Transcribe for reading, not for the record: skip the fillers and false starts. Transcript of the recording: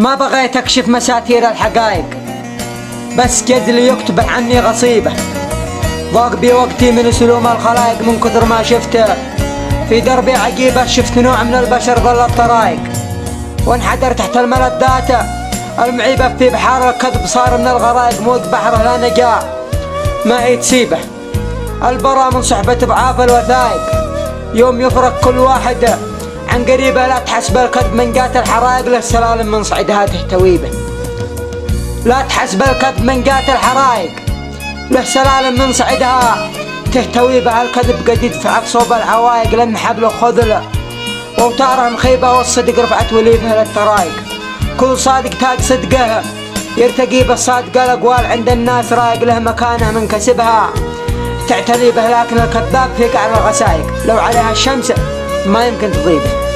ما بغيت أكشف مساتير الحقائق، بس جدلي يكتب عني غصيبة. ضاق بي وقتي من سلوم الخلائق من كثر ما شفته. في دربي عجيبة شفت نوع من البشر ظل الطرائق، وانحدر تحت الملذات المعيبة في بحار الكذب. صار من الغرائق موج بحره لا نجاة ما يتسيبه. البرا من صحبة ضعاف الوثائق، يوم يفرق كل واحد عن قريبه. لا تحسب الكذب من جات الحرائق، له سلالم من صعدها تحتوي به. لا تحسب الكذب من جات الحرائق، له سلالم من صعدها تحتوي به. الكذب قد يدفعك صوب العوائق، لأن حبله خذله ووتاره مخيبه، والصدق رفعت وليفه للطرائق. كل صادق تاج صدقه يرتقي بالصادق. الأقوال عند الناس رايق، له مكانه من كسبها تعتلي به. لكن الكذاب في قعر الغسائق، لو عليها الشمس ما يمكن تضيبه.